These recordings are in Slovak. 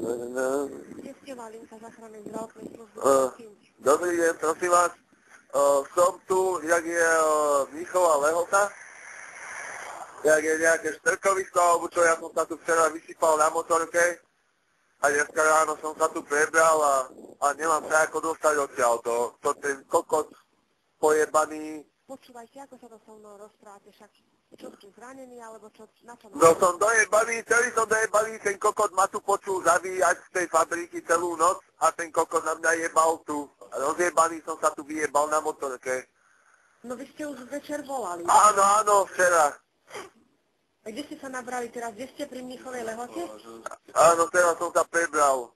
Kde ste Valinka záchrannej zdravotnej služby? Dobrý deň, prosím vás. Som tu, jak je Mníchová Lehota, jak je nejaké štrkovisko, alebo čo, ja som sa tu včera vysypal na motorke a dneska ráno som sa tu prebral a nemám sa ako dostať odtiaľ. To ten kokot pojebaný. Počúvajte, ako sa to so mnou rozprávate, však čo ste zranení, alebo čo, na čo No som dojebaný, celý som dojebaný, ten kokot ma tu počul zavíjať z tej fabriky celú noc a ten kokot na mňa jebal tu. Rozjebaný som sa tu vyjebal na motorke. No vy ste už večer volali. Áno, áno, včera. A kde ste sa nabrali teraz? Kde ste pri Mníchovej Lehote? Áno, teraz som sa prebral.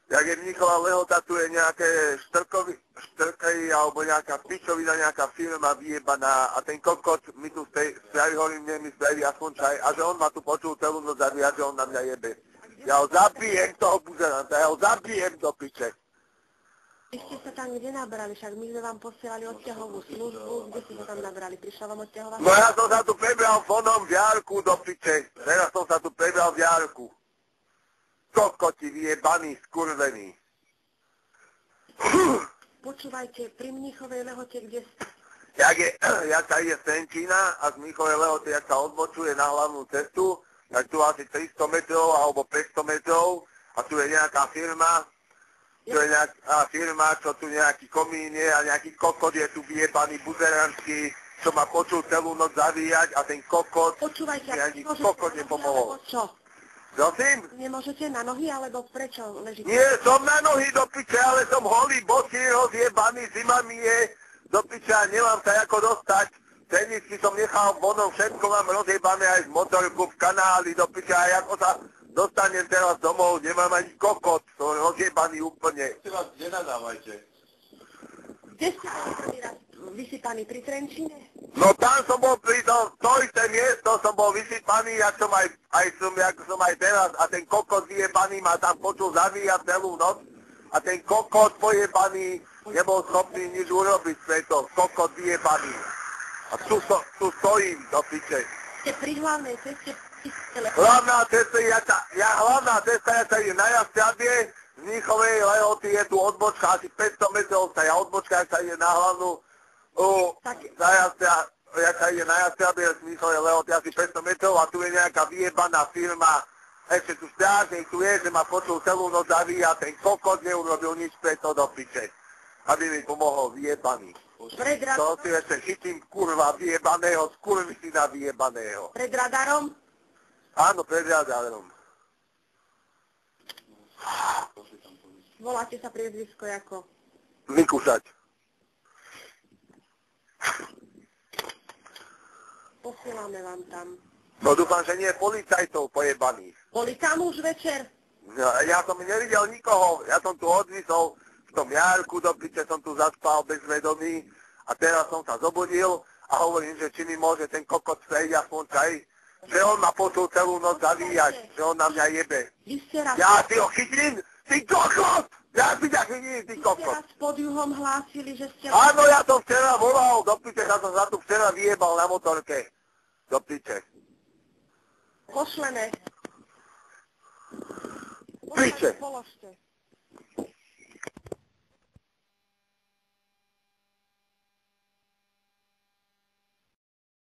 Jak je Mníchová Lehota, tu je nejaké štrky alebo nejaká pičovina, nejaká firma vyjebaná a ten kokot mi tu spraví, hovorím, mi spraví aspoň čaj a že on ma tu počul celú noc zavíjať, že on na mňa jebe. Ja ho zabijem toho buzeranta, ja ho zabijem do piče. Vy ste sa tam kde nabrali? Však my sme vám posielali odťahovú službu. Kde ste sa tam nabrali? Prišla vám odťahová služba? No ja som sa tu prebral fonom v Jarku do piče. Teraz som sa tu prebral v Jarku. Kokoti vyjebaný, skurvený. Počúvajte, pri Mníchovej Lehote, kde ste? Jak sa ide z Trenčína a z Mníchovej Lehoty, jak sa odbočuje na hlavnú cestu, tak tu asi 300 metrov alebo 500 metrov a tu je nejaká firma, čo tu nejaký komín je a nejaký kokot je tu vyjebaný buzeranský, čo ma počul celú noc zavíjať a ten kokot, Počúvajte, ani kokot nepomohol. Čo? Prosím? Nemôžete na nohy, alebo prečo ležíte? Nie, som na nohy do piče, ale som holý, bosý, rozjebaný, zima mi je do piče a nemám sa ako dostať. Tenisky som nechal vonom, všetko mám rozjebané aj z motorku v kanáli do piče a ako sa dostanem teraz domov, nemám ani kokot, som rozjebaný úplne. Teraz nenadávajte. Kde ste boli prvý raz vysypaný? Pri Trenčíne? No tam som bol pri to isté miesto, som bol vysypaný, jak som aj teraz a ten kokot vyjebaný ma tam počul zavíjať celú noc a ten kokot pojebaný nebol schopný nič urobiť preto, kokot vyjebaný. A tu stojím do piče. Ste pri hlavnej ceste? Hlavná cesta, ja sa ide na Jasťabie, z Mníchovej Lehoty je tu odbočka, asi 500 metrov sa odbočka, jak sa ide na hlavnú, jak sa ide na Jasťabie, z Mníchovej Lehoty asi 500 metrov a tu je nejaká vyjebaná firma, ešte tu strážnik tu je, že ma počul celú noc zavíjať, ten kokot neurobil nič preto do piče, aby mi pomohol vyjebaný. To si ešte chytím kurva vyjebaného, skurvisina vyjebaného. Pred radarom? Áno, pred radarom. Voláte sa priezvisko ako? Vykúšať. Posielame vám tam. No dúfam, že nie je policajtov pojebaných. Boli tam už večer? Ja som nevidel nikoho, ja som tu odvisol v tom Jarku, do piče som tu zaspal bez vedomí a teraz som sa zobudil a hovorím, že či mi môže ten kokot sprejsť aspoň čaj, že on ma počul celú noc zavíjať, že on na mňa jebe. Ja si ho chytím, ty kokot! Ja si ťa chytím, ty kokot! Vy ste raz pod juhom hlásili, že ste... Áno, ja som včera volal, do piče, ja som sa tu včera vyjebal na motorke. Do piče. Pošleme. Piče. Položte.